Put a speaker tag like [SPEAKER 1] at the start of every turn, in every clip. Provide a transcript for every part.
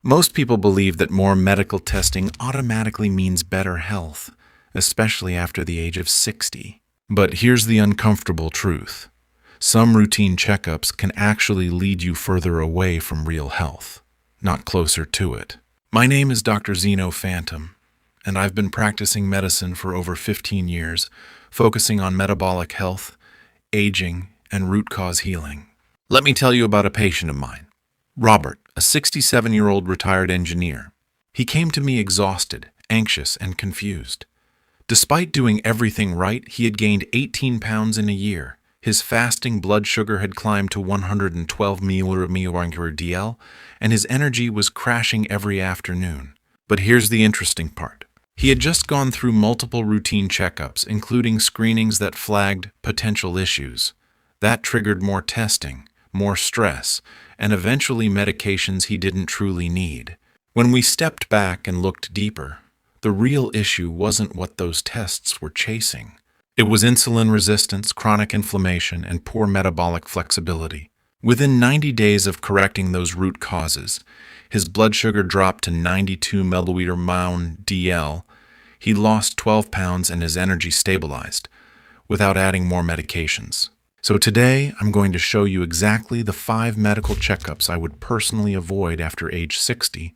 [SPEAKER 1] Most people believe that more medical testing automatically means better health, especially after the age of 60. But here's the uncomfortable truth. Some routine checkups can actually lead you further away from real health, not closer to it. My name is Dr. Zeno Phantom, and I've been practicing medicine for over 15 years, focusing on metabolic health, aging, and root cause healing. Let me tell you about a patient of mine, Robert, a 67-year-old retired engineer. He came to me exhausted, anxious, and confused. Despite doing everything right, he had gained 18 pounds in a year. His fasting blood sugar had climbed to 112 mmHg, and his energy was crashing every afternoon. But here's the interesting part. He had just gone through multiple routine checkups, including screenings that flagged potential issues. That triggered more testing, more stress, and eventually medications he didn't truly need. When we stepped back and looked deeper, the real issue wasn't what those tests were chasing. It was insulin resistance, chronic inflammation, and poor metabolic flexibility. Within 90 days of correcting those root causes, his blood sugar dropped to 92 mmHg. He lost 12 pounds and his energy stabilized, without adding more medications. So today, I'm going to show you exactly the 5 medical checkups I would personally avoid after age 60,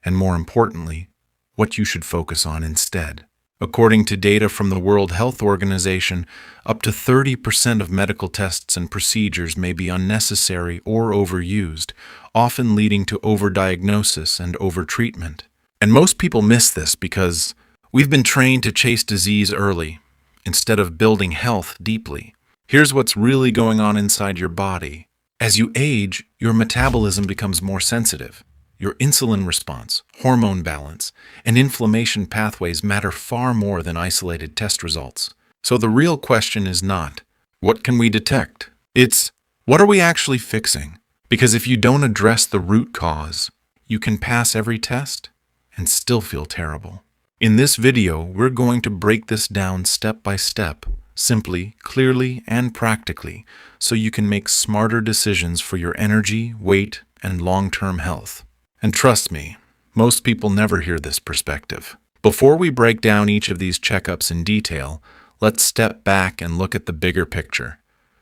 [SPEAKER 1] and more importantly, what you should focus on instead. According to data from the World Health Organization, up to 30% of medical tests and procedures may be unnecessary or overused, often leading to overdiagnosis and overtreatment. And most people miss this because we've been trained to chase disease early, instead of building health deeply. Here's what's really going on inside your body. As you age, your metabolism becomes more sensitive. Your insulin response, hormone balance, and inflammation pathways matter far more than isolated test results. So the real question is not, what can we detect? It's, what are we actually fixing? Because if you don't address the root cause, you can pass every test and still feel terrible. In this video, we're going to break this down step by step, simply, clearly, and practically, so you can make smarter decisions for your energy, weight, and long-term health. And trust me, most people never hear this perspective. Before we break down each of these checkups in detail, let's step back and look at the bigger picture,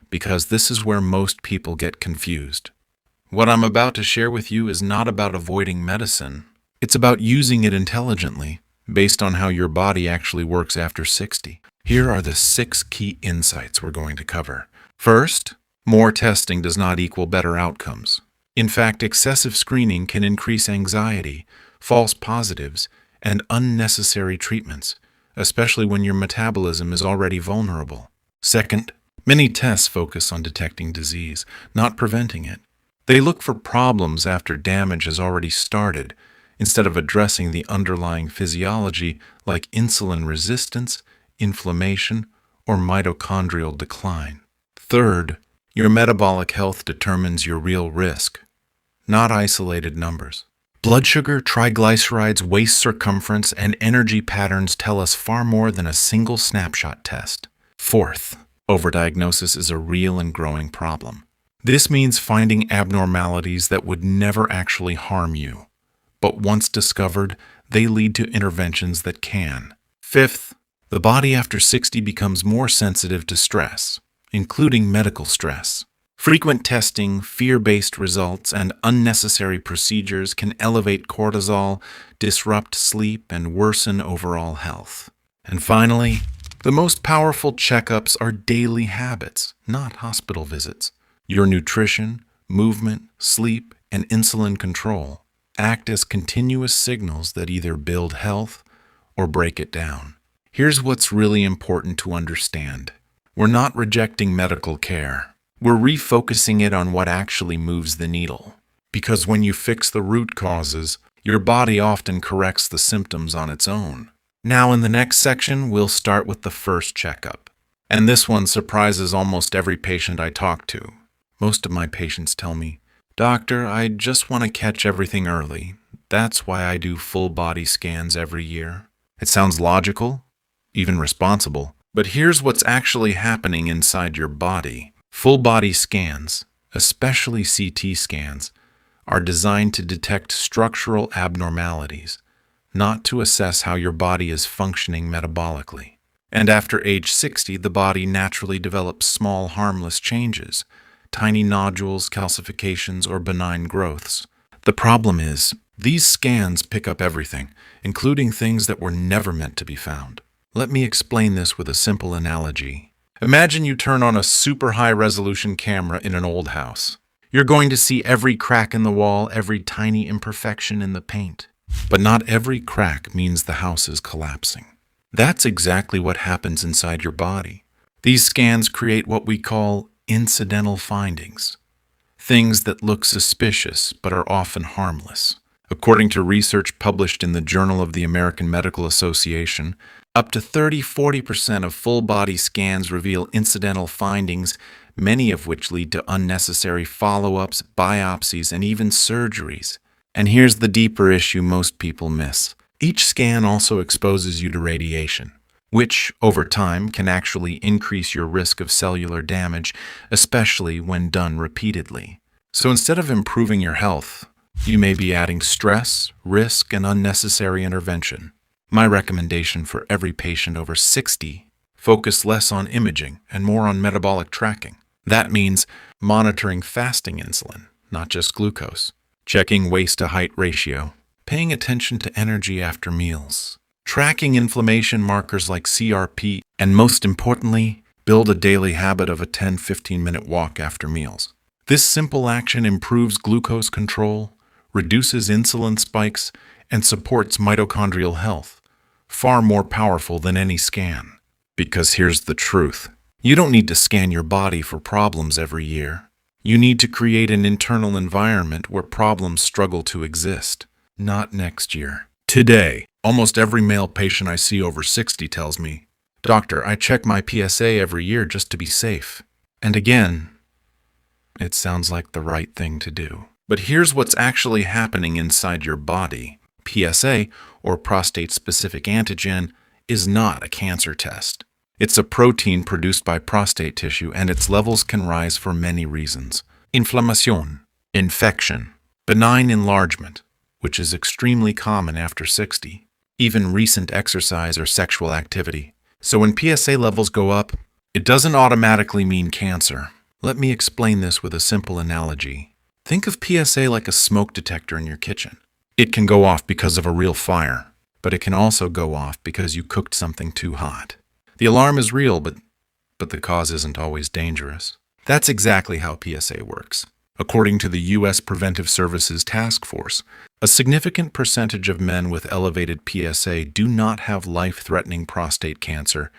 [SPEAKER 1] because this is where most people get confused. What I'm about to share with you is not about avoiding medicine. It's about using it intelligently, based on how your body actually works after 60. Here are the 6 key insights we're going to cover. First, more testing does not equal better outcomes. In fact, excessive screening can increase anxiety, false positives, and unnecessary treatments, especially when your metabolism is already vulnerable. Second, many tests focus on detecting disease, not preventing it. They look for problems after damage has already started, instead of addressing the underlying physiology like insulin resistance, inflammation, or mitochondrial decline. Third, your metabolic health determines your real risk, not isolated numbers. Blood sugar, triglycerides, waist circumference, and energy patterns tell us far more than a single snapshot test. Fourth, overdiagnosis is a real and growing problem. This means finding abnormalities that would never actually harm you, but once discovered, they lead to interventions that can. Fifth, the body after 60 becomes more sensitive to stress, including medical stress. Frequent testing, fear-based results, and unnecessary procedures can elevate cortisol, disrupt sleep, and worsen overall health. And finally, the most powerful checkups are daily habits, not hospital visits. Your nutrition, movement, sleep, and insulin control act as continuous signals that either build health or break it down. Here's what's really important to understand. We're not rejecting medical care. We're refocusing it on what actually moves the needle. Because when you fix the root causes, your body often corrects the symptoms on its own. Now in the next section, we'll start with the first checkup. And this one surprises almost every patient I talk to. Most of my patients tell me, "Doctor, I just want to catch everything early. That's why I do full body scans every year." It sounds logical, even responsible, but here's what's actually happening inside your body. Full body scans, especially CT scans, are designed to detect structural abnormalities, not to assess how your body is functioning metabolically. And after age 60, the body naturally develops small, harmless changes, tiny nodules, calcifications, or benign growths. The problem is, these scans pick up everything, including things that were never meant to be found. Let me explain this with a simple analogy. Imagine you turn on a super high-resolution camera in an old house. You're going to see every crack in the wall, every tiny imperfection in the paint. But not every crack means the house is collapsing. That's exactly what happens inside your body. These scans create what we call incidental findings, things that look suspicious but are often harmless. According to research published in the Journal of the American Medical Association, up to 30–40% of full-body scans reveal incidental findings, many of which lead to unnecessary follow-ups, biopsies, and even surgeries. And here's the deeper issue most people miss. Each scan also exposes you to radiation, which, over time, can actually increase your risk of cellular damage, especially when done repeatedly. So instead of improving your health, you may be adding stress, risk, and unnecessary intervention. My recommendation for every patient over 60, focus less on imaging and more on metabolic tracking. That means monitoring fasting insulin, not just glucose, checking waist-to-height ratio, paying attention to energy after meals, tracking inflammation markers like CRP, and most importantly, build a daily habit of a 10–15-minute walk after meals. This simple action improves glucose control, reduces insulin spikes, and supports mitochondrial health, far more powerful than any scan. Because here's the truth. You don't need to scan your body for problems every year. You need to create an internal environment where problems struggle to exist. Not next year. Today, almost every male patient I see over 60 tells me, "Doctor, I check my PSA every year just to be safe." And again, it sounds like the right thing to do. But here's what's actually happening inside your body. PSA, or prostate-specific antigen, is not a cancer test. It's a protein produced by prostate tissue, and its levels can rise for many reasons. Inflammation, infection, benign enlargement, which is extremely common after 60, even recent exercise or sexual activity. So when PSA levels go up, it doesn't automatically mean cancer. Let me explain this with a simple analogy. Think of PSA like a smoke detector in your kitchen. It can go off because of a real fire, but it can also go off because you cooked something too hot. The alarm is real, but the cause isn't always dangerous. That's exactly how PSA works. According to the U.S. Preventive Services Task Force, a significant percentage of men with elevated PSA do not have life-threatening prostate cancer,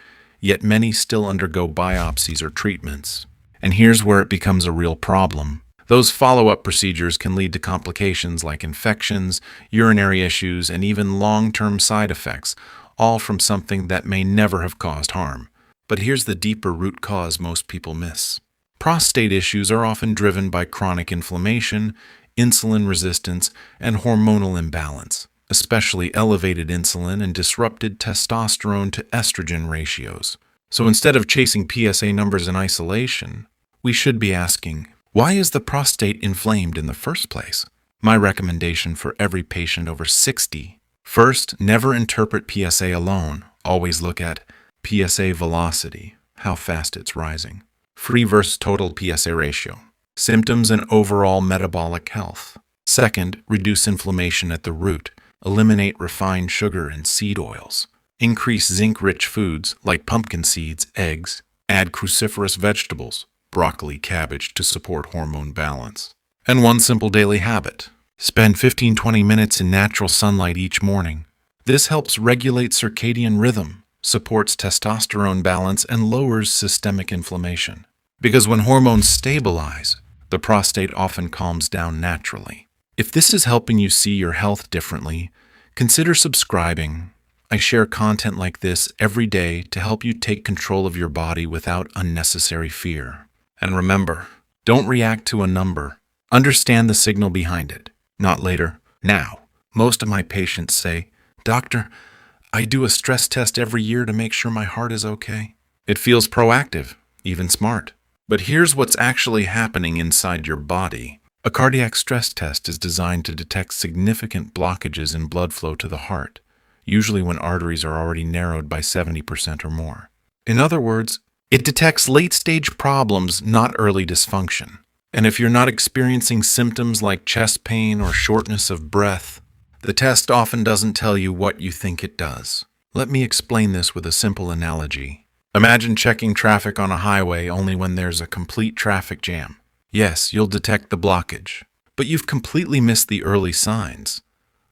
[SPEAKER 1] yet many still undergo biopsies or treatments. And here's where it becomes a real problem. Those follow-up procedures can lead to complications like infections, urinary issues, and even long-term side effects, all from something that may never have caused harm. But here's the deeper root cause most people miss. Prostate issues are often driven by chronic inflammation, insulin resistance, and hormonal imbalance, especially elevated insulin and disrupted testosterone to estrogen ratios. So instead of chasing PSA numbers in isolation, we should be asking, why is the prostate inflamed in the first place? My recommendation for every patient over 60: first, never interpret PSA alone. Always look at PSA velocity, how fast it's rising, free versus total PSA ratio, symptoms and overall metabolic health. Second, reduce inflammation at the root, eliminate refined sugar and seed oils, increase zinc-rich foods like pumpkin seeds, eggs, add cruciferous vegetables, broccoli, cabbage to support hormone balance. And one simple daily habit: spend 15–20 minutes in natural sunlight each morning. This helps regulate circadian rhythm, supports testosterone balance, and lowers systemic inflammation. Because when hormones stabilize, the prostate often calms down naturally. If this is helping you see your health differently, consider subscribing. I share content like this every day to help you take control of your body without unnecessary fear. And remember, don't react to a number. Understand the signal behind it, not later, now. Most of my patients say, "Doctor, I do a stress test every year to make sure my heart is okay." It feels proactive, even smart. But here's what's actually happening inside your body. A cardiac stress test is designed to detect significant blockages in blood flow to the heart, usually when arteries are already narrowed by 70% or more. In other words, it detects late-stage problems, not early dysfunction. And if you're not experiencing symptoms like chest pain or shortness of breath, the test often doesn't tell you what you think it does. Let me explain this with a simple analogy. Imagine checking traffic on a highway only when there's a complete traffic jam. Yes, you'll detect the blockage, but you've completely missed the early signs,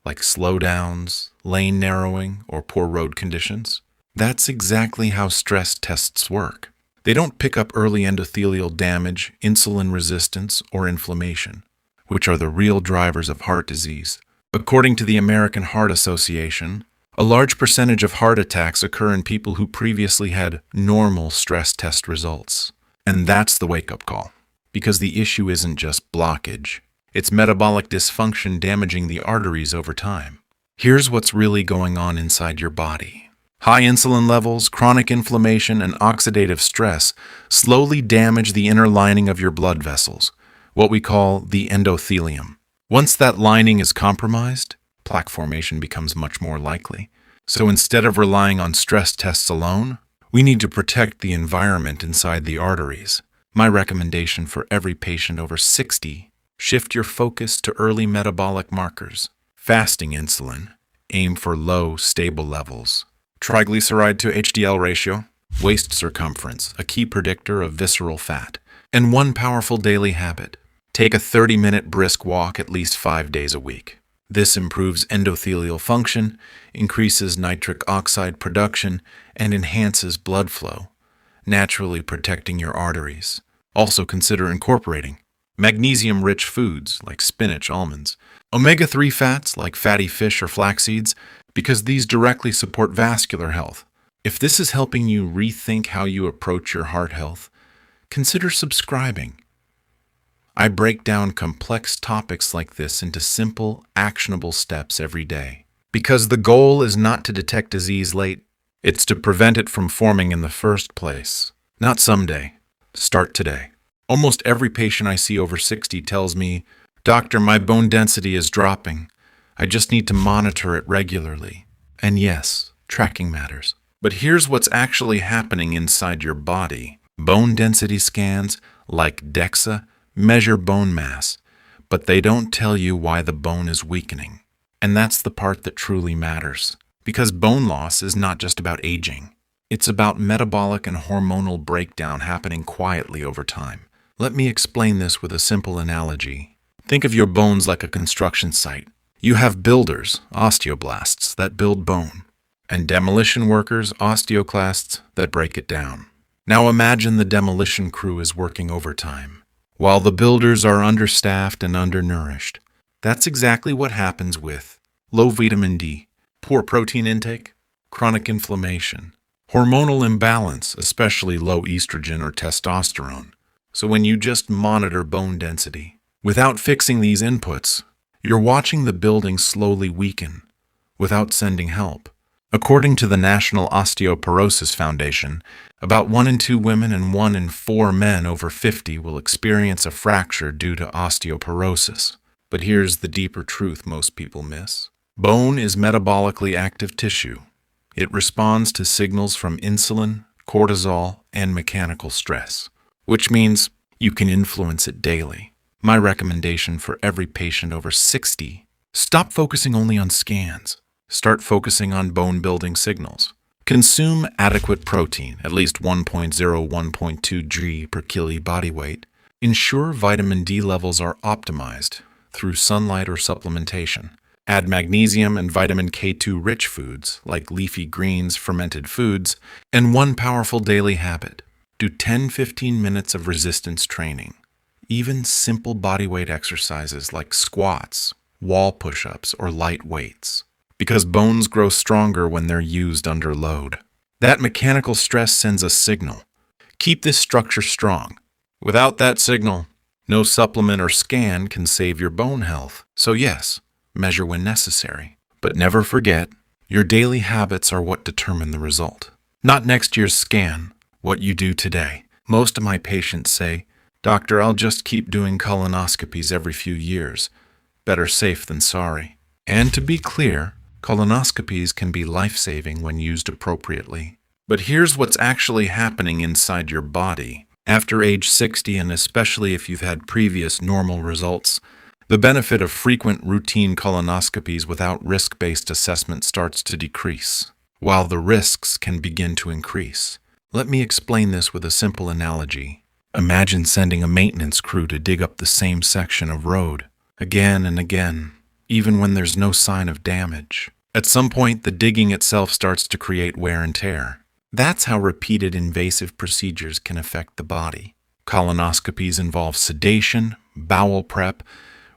[SPEAKER 1] like slowdowns, lane narrowing, or poor road conditions. That's exactly how stress tests work. They don't pick up early endothelial damage, insulin resistance, or inflammation, which are the real drivers of heart disease. According to the American Heart Association, a large percentage of heart attacks occur in people who previously had normal stress test results. And that's the wake-up call. Because the issue isn't just blockage. It's metabolic dysfunction damaging the arteries over time. Here's what's really going on inside your body. High insulin levels, chronic inflammation, and oxidative stress slowly damage the inner lining of your blood vessels, what we call the endothelium. Once that lining is compromised, plaque formation becomes much more likely. So instead of relying on stress tests alone, we need to protect the environment inside the arteries. My recommendation for every patient over 60, shift your focus to early metabolic markers. Fasting insulin, aim for low, stable levels. Triglyceride to HDL ratio, waist circumference, a key predictor of visceral fat. And one powerful daily habit. Take a 30-minute brisk walk at least 5 days a week. This improves endothelial function, increases nitric oxide production, and enhances blood flow, naturally protecting your arteries. Also consider incorporating magnesium-rich foods like spinach, almonds, omega-3 fats like fatty fish or flax seeds, because these directly support vascular health. If this is helping you rethink how you approach your heart health, consider subscribing. I break down complex topics like this into simple, actionable steps every day. Because the goal is not to detect disease late, it's to prevent it from forming in the first place. Not someday. Start today. Almost every patient I see over 60 tells me, "Doctor, my bone density is dropping. I just need to monitor it regularly." And yes, tracking matters. But here's what's actually happening inside your body. Bone density scans, like DEXA, measure bone mass, but they don't tell you why the bone is weakening. And that's the part that truly matters. Because bone loss is not just about aging. It's about metabolic and hormonal breakdown happening quietly over time. Let me explain this with a simple analogy. Think of your bones like a construction site. You have builders, osteoblasts, that build bone, and demolition workers, osteoclasts, that break it down. Now imagine the demolition crew is working overtime, while the builders are understaffed and undernourished. That's exactly what happens with low vitamin D, poor protein intake, chronic inflammation, hormonal imbalance, especially low estrogen or testosterone. So when you just monitor bone density, without fixing these inputs, you're watching the building slowly weaken, without sending help. According to the National Osteoporosis Foundation, about 1 in 2 women and 1 in 4 men over 50 will experience a fracture due to osteoporosis. But here's the deeper truth most people miss. Bone is metabolically active tissue. It responds to signals from insulin, cortisol, and mechanical stress, which means you can influence it daily. My recommendation for every patient over 60, stop focusing only on scans. Start focusing on bone-building signals. Consume adequate protein, at least 1.0–1.2 g per kilo body weight. Ensure vitamin D levels are optimized through sunlight or supplementation. Add magnesium and vitamin K2-rich foods, like leafy greens, fermented foods, and one powerful daily habit. Do 10–15 minutes of resistance training. Even simple bodyweight exercises like squats, wall push-ups, or light weights. Because bones grow stronger when they're used under load. That mechanical stress sends a signal. Keep this structure strong. Without that signal, no supplement or scan can save your bone health. So yes, measure when necessary. But never forget, your daily habits are what determine the result. Not next year's scan, what you do today. Most of my patients say, "Doctor, I'll just keep doing colonoscopies every few years. Better safe than sorry." And to be clear, colonoscopies can be life-saving when used appropriately. But here's what's actually happening inside your body. After age 60, and especially if you've had previous normal results, the benefit of frequent routine colonoscopies without risk-based assessment starts to decrease, while the risks can begin to increase. Let me explain this with a simple analogy. Imagine sending a maintenance crew to dig up the same section of road, again and again, even when there's no sign of damage. At some point, the digging itself starts to create wear and tear. That's how repeated invasive procedures can affect the body. Colonoscopies involve sedation, bowel prep,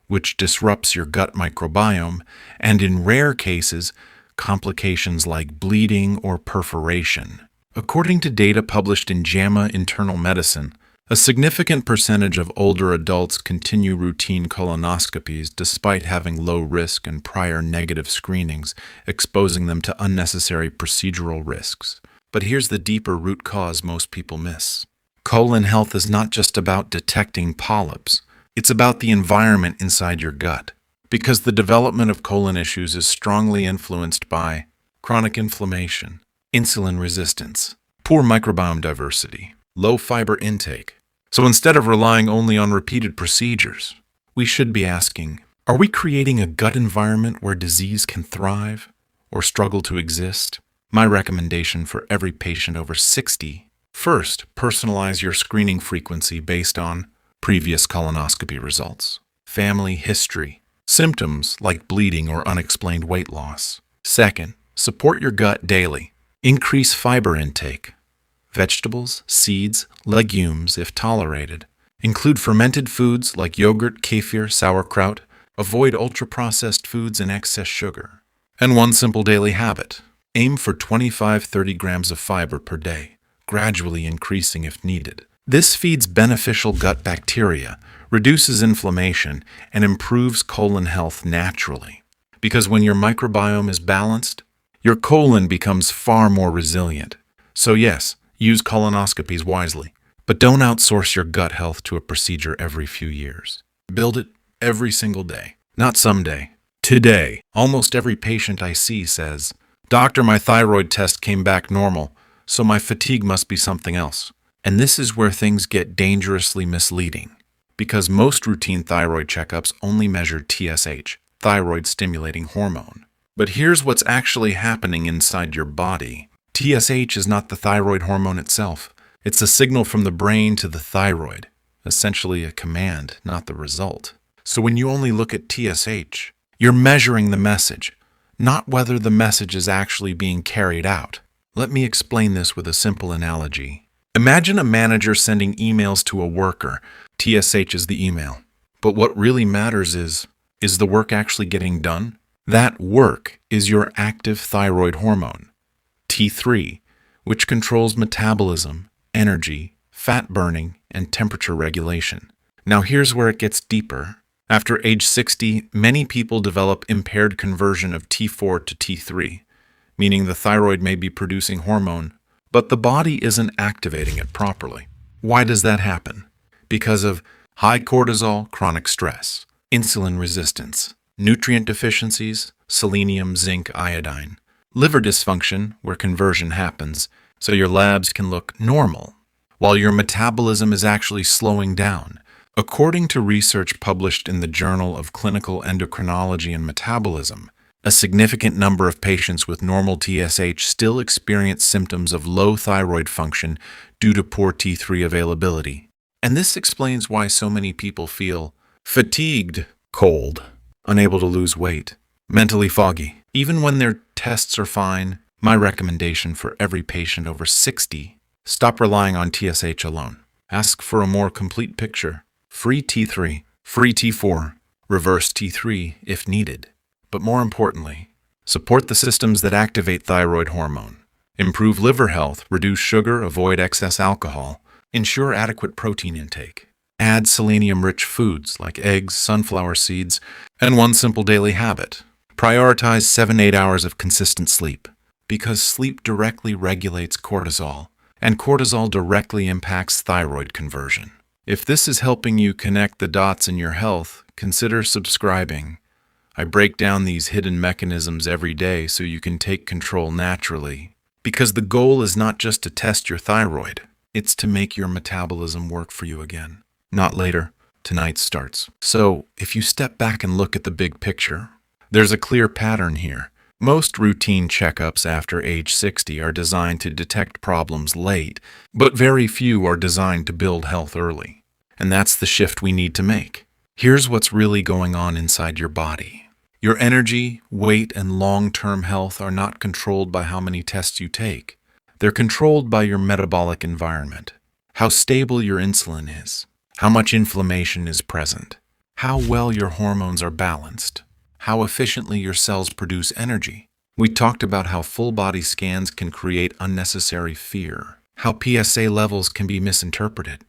[SPEAKER 1] which disrupts your gut microbiome, and in rare cases, complications like bleeding or perforation. According to data published in JAMA Internal Medicine, a significant percentage of older adults continue routine colonoscopies despite having low risk and prior negative screenings, exposing them to unnecessary procedural risks. But here's the deeper root cause most people miss. Colon health is not just about detecting polyps. It's about the environment inside your gut. Because the development of colon issues is strongly influenced by chronic inflammation, insulin resistance, poor microbiome diversity, low fiber intake. So instead of relying only on repeated procedures, we should be asking, are we creating a gut environment where disease can thrive or struggle to exist? My recommendation for every patient over 60, first, personalize your screening frequency based on previous colonoscopy results, family history, symptoms like bleeding or unexplained weight loss. Second, support your gut daily. Increase fiber intake. Vegetables, seeds, legumes if tolerated. Include fermented foods like yogurt, kefir, sauerkraut. Avoid ultra-processed foods and excess sugar. And one simple daily habit. Aim for 25-30 grams of fiber per day, gradually increasing if needed. This feeds beneficial gut bacteria, reduces inflammation, and improves colon health naturally. Because when your microbiome is balanced, your colon becomes far more resilient. So yes, use colonoscopies wisely, but don't outsource your gut health to a procedure every few years. Build it every single day, not someday. Today, almost every patient I see says, "Doctor, my thyroid test came back normal, so my fatigue must be something else." And this is where things get dangerously misleading, because most routine thyroid checkups only measure TSH, thyroid-stimulating hormone. But here's what's actually happening inside your body. TSH is not the thyroid hormone itself. It's a signal from the brain to the thyroid, essentially a command, not the result. So when you only look at TSH, you're measuring the message, not whether the message is actually being carried out. Let me explain this with a simple analogy. Imagine a manager sending emails to a worker. TSH is the email. But what really matters is the work actually getting done? That work is your active thyroid hormone, T3, which controls metabolism, energy, fat burning, and temperature regulation. Now here's where it gets deeper. After age 60, many people develop impaired conversion of T4 to T3, meaning the thyroid may be producing hormone, but the body isn't activating it properly. Why does that happen? Because of high cortisol, chronic stress, insulin resistance, nutrient deficiencies, selenium, zinc, iodine, liver dysfunction, where conversion happens, so your labs can look normal, while your metabolism is actually slowing down. According to research published in the Journal of Clinical Endocrinology and Metabolism, a significant number of patients with normal TSH still experience symptoms of low thyroid function due to poor T3 availability. And this explains why so many people feel fatigued, cold, unable to lose weight, mentally foggy. Even when their tests are fine, my recommendation for every patient over 60, stop relying on TSH alone. Ask for a more complete picture. Free T3, free T4, reverse T3 if needed. But more importantly, support the systems that activate thyroid hormone. Improve liver health, reduce sugar, avoid excess alcohol, ensure adequate protein intake. Add selenium-rich foods like eggs, sunflower seeds, and one simple daily habit. Prioritize 7-8 hours of consistent sleep, because sleep directly regulates cortisol, and cortisol directly impacts thyroid conversion. If this is helping you connect the dots in your health, consider subscribing. I break down these hidden mechanisms every day so you can take control naturally. Because the goal is not just to test your thyroid, it's to make your metabolism work for you again. Not later. Tonight starts. So, if you step back and look at the big picture, there's a clear pattern here. Most routine checkups after age 60 are designed to detect problems late, but very few are designed to build health early. And that's the shift we need to make. Here's what's really going on inside your body. Your energy, weight, and long-term health are not controlled by how many tests you take. They're controlled by your metabolic environment, how stable your insulin is, how much inflammation is present, how well your hormones are balanced, how efficiently your cells produce energy. We talked about how full-body scans can create unnecessary fear, how PSA levels can be misinterpreted,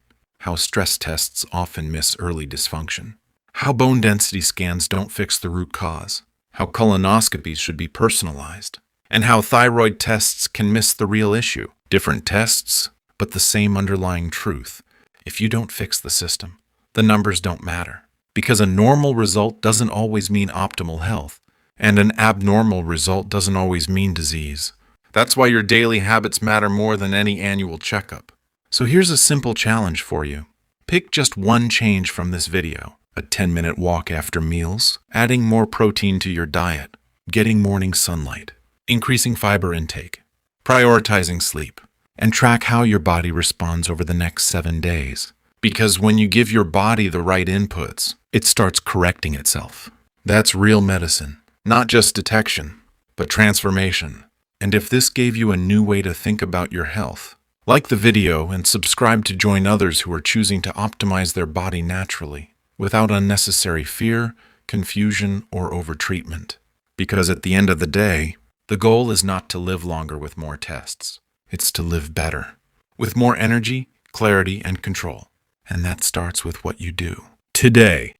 [SPEAKER 1] how stress tests often miss early dysfunction, how bone density scans don't fix the root cause, how colonoscopies should be personalized, and how thyroid tests can miss the real issue. Different tests, but the same underlying truth. If you don't fix the system, the numbers don't matter. Because a normal result doesn't always mean optimal health, and an abnormal result doesn't always mean disease. That's why your daily habits matter more than any annual checkup. So here's a simple challenge for you. Pick just one change from this video. A 10-minute walk after meals, adding more protein to your diet, getting morning sunlight, increasing fiber intake, prioritizing sleep, and track how your body responds over the next 7 days. Because when you give your body the right inputs, it starts correcting itself. That's real medicine, not just detection, but transformation. And if this gave you a new way to think about your health, like the video and subscribe to join others who are choosing to optimize their body naturally, without unnecessary fear, confusion, or overtreatment. Because at the end of the day, the goal is not to live longer with more tests. It's to live better, with more energy, clarity, and control. And that starts with what you do today.